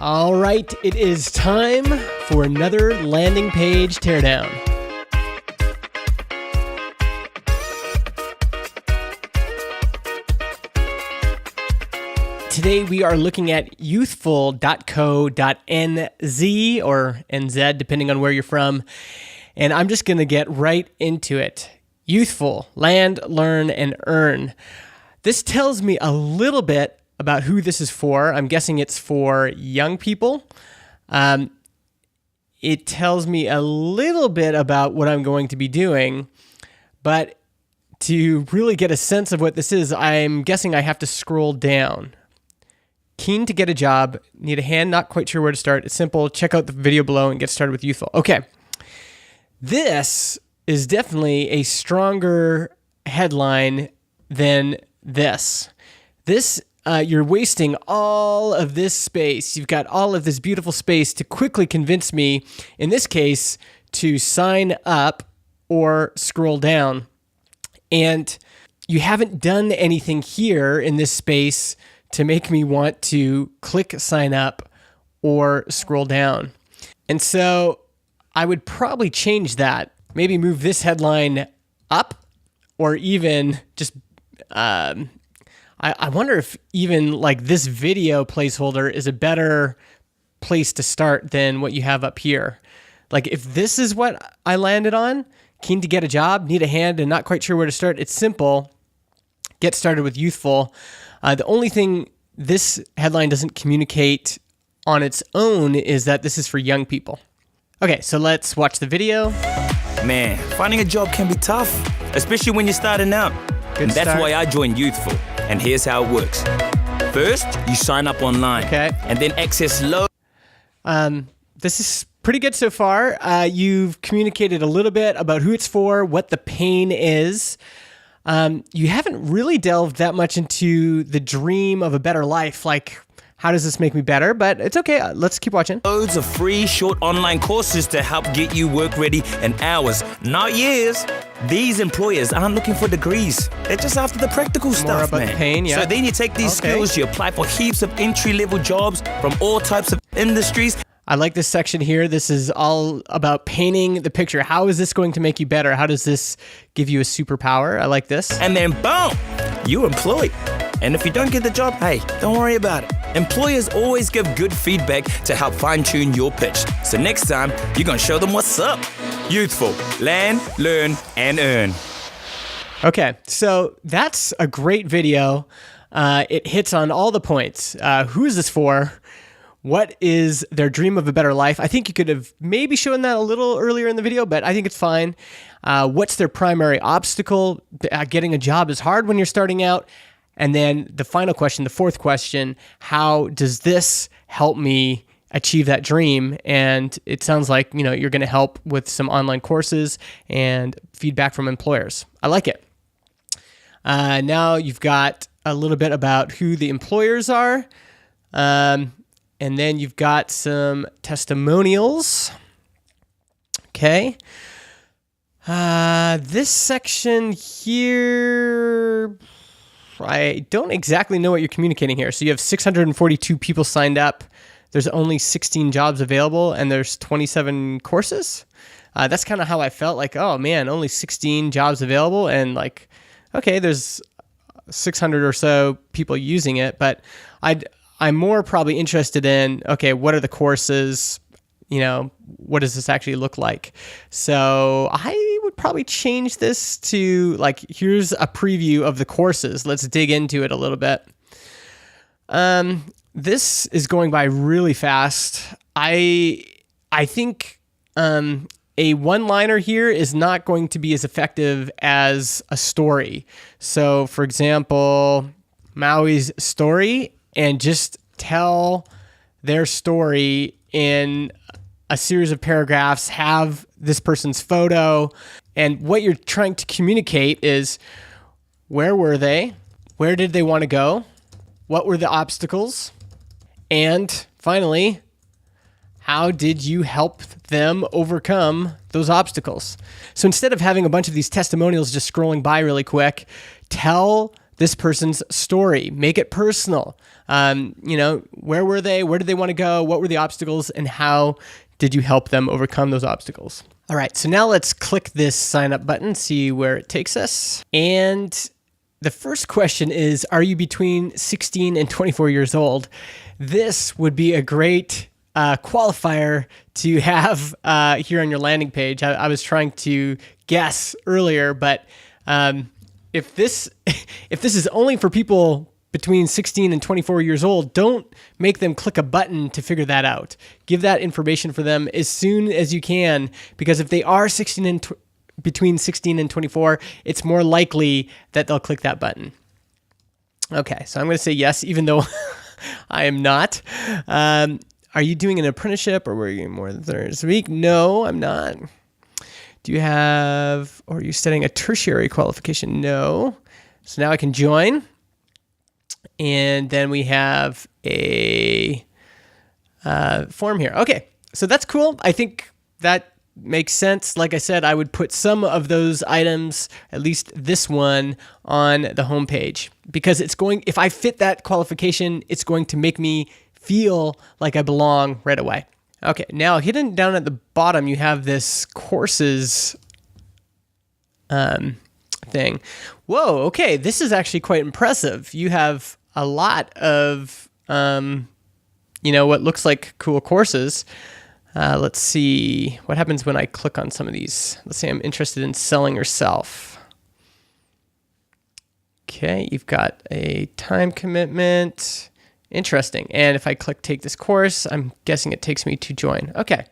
All right, it is time for another landing page teardown. Today we are looking at youthful.co.nz or NZ, depending on where you're from. And I'm just going to get right into it. Youthful, land, learn, and earn. This tells me a little bit about who this is for. I'm guessing it's for young people. It tells me a little bit about what I'm going to be doing, but to really get a sense of what this is, I'm guessing I have to scroll down. Keen to get a job, need a hand, not quite sure where to start. It's simple. Check out the video below and get started with Youthful. Okay. This is definitely a stronger headline than this. You're wasting all of this space. You've got all of this beautiful space to quickly convince me, in this case, to sign up or scroll down. And you haven't done anything here in this space to make me want to click sign up or scroll down. And so I would probably change that. Maybe move this headline up, or even just I wonder if even like this video placeholder is a better place to start than what you have up here. Like if this is what I landed on, keen to get a job, need a hand, and not quite sure where to start, it's simple. Get started with Youthful. The only thing this headline doesn't communicate on its own is that this is for young people. Okay, so let's watch the video. Man, finding a job can be tough, especially when you're starting out. Good and that's start. why I joined Youthful. And here's how it works. First, you sign up online. Okay. And then access This is pretty good so far. You've communicated a little bit about who it's for, what the pain is. You haven't really delved that much into the dream of a better life, like how does this make me better? But it's okay. Let's keep watching. loads of free short online courses to help get you work ready in hours, not years. These employers aren't looking for degrees. They're just after the practical stuff, about man. the pain, yeah. So then you take these skills, you apply for heaps of entry-level jobs from all types of industries. I like this section here. This is all about painting the picture. How is this going to make you better? How does this give you a superpower? I like this. And then boom, you're employed. And if you don't get the job, hey, don't worry about it. Employers always give good feedback to help fine-tune your pitch. So next time, you're going to show them what's up. Youthful, land, learn, and earn. Okay, so that's a great video. It hits on all the points. Who is this for? What is their dream of a better life? I think you could have maybe shown that a little earlier in the video, but I think it's fine. What's their primary obstacle? Getting a job is hard when you're starting out. And then the final question, the fourth question, how does this help me achieve that dream? And it sounds like, you're going to help with some online courses and feedback from employers. I like it. Now you've got a little bit about who the employers are. And then you've got some testimonials. Okay. This section here, I don't exactly know what you're communicating here. So you have 642 people signed up. There's only 16 jobs available, and there's 27 courses. That's kind of how I felt. Like, oh man, only 16 jobs available, and like, okay, there's 600 or so people using it. But I'm more probably interested in, okay, what are the courses? What does this actually look like? So I would probably change this to like, here's a preview of the courses. Let's dig into it a little bit. This is going by really fast. I think a one-liner here is not going to be as effective as a story. So for example, Maui's story, and just tell their story in a series of paragraphs, have this person's photo, and what you're trying to communicate is, where were they? Where did they want to go? What were the obstacles? And finally, how did you help them overcome those obstacles? So instead of having a bunch of these testimonials just scrolling by really quick, tell this person's story. Make it personal. Where were they? Where did they want to go? What were the obstacles? And how did you help them overcome those obstacles? All right, so now let's click this sign up button, see where it takes us. And the first question is, are you between 16 and 24 years old? This would be a great qualifier to have here on your landing page. I was trying to guess earlier, but if this is only for people between 16 and 24 years old, don't make them click a button to figure that out. Give that information for them as soon as you can, because if they are between 16 and 24, it's more likely that they'll click that button. Okay, so I'm going to say yes, even though I am not. Are you doing an apprenticeship or were you more than 30 hours a week? No, I'm not. Do you have, or are you studying a tertiary qualification? No. So now I can join. And then we have a form here. Okay, so that's cool. I think that makes sense. Like I said, I would put some of those items, at least this one, on the homepage, because if I fit that qualification, it's going to make me feel like I belong right away. Okay, now hidden down at the bottom, you have this courses thing. Whoa, okay, this is actually quite impressive. You have a lot of, what looks like cool courses. Let's see what happens when I click on some of these. Let's say I'm interested in selling yourself. Okay, you've got a time commitment. Interesting. And if I click take this course, I'm guessing it takes me to join. Okay.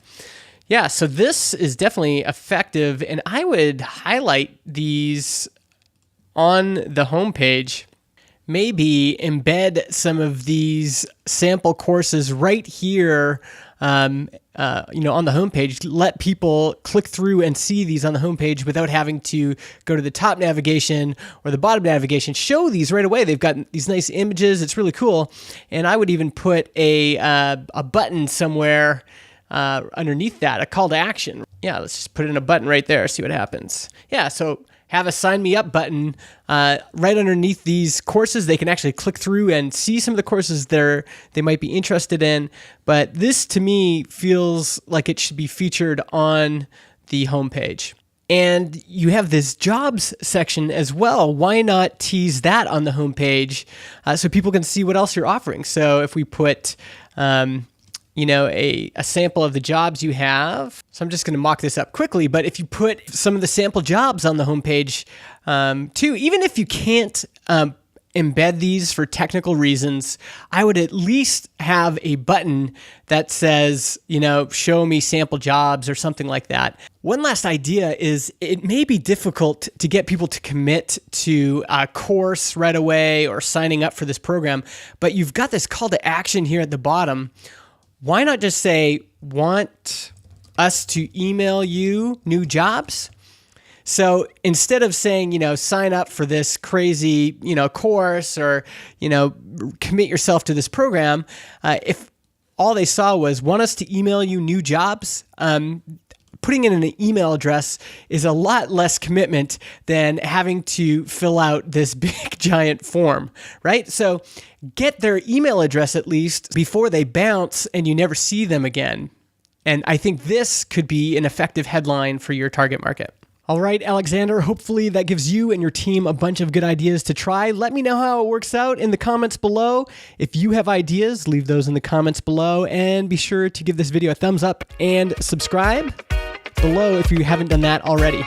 Yeah, so this is definitely effective, and I would highlight these on the homepage. Maybe embed some of these sample courses right here, on the homepage. Let people click through and see these on the homepage without having to go to the top navigation or the bottom navigation. Show these right away. They've got these nice images. It's really cool. And I would even put a button somewhere underneath that, a call to action. Yeah, let's just put in a button right there, see what happens. Yeah, so have a sign me up button right underneath these courses. They can actually click through and see some of the courses they might be interested in. But this, to me, feels like it should be featured on the homepage. And you have this jobs section as well. Why not tease that on the homepage so people can see what else you're offering? So if we put a sample of the jobs you have. So I'm just going to mock this up quickly, but if you put some of the sample jobs on the homepage too, even if you can't embed these for technical reasons, I would at least have a button that says, show me sample jobs or something like that. One last idea is it may be difficult to get people to commit to a course right away or signing up for this program, but you've got this call to action here at the bottom. Why not just say, want us to email you new jobs? So instead of saying, sign up for this crazy, course or, commit yourself to this program, if all they saw was want us to email you new jobs, putting in an email address is a lot less commitment than having to fill out this big giant form, right? So get their email address at least before they bounce and you never see them again. And I think this could be an effective headline for your target market. All right, Alexander, hopefully that gives you and your team a bunch of good ideas to try. Let me know how it works out in the comments below. If you have ideas, leave those in the comments below, and be sure to give this video a thumbs up and subscribe below if you haven't done that already.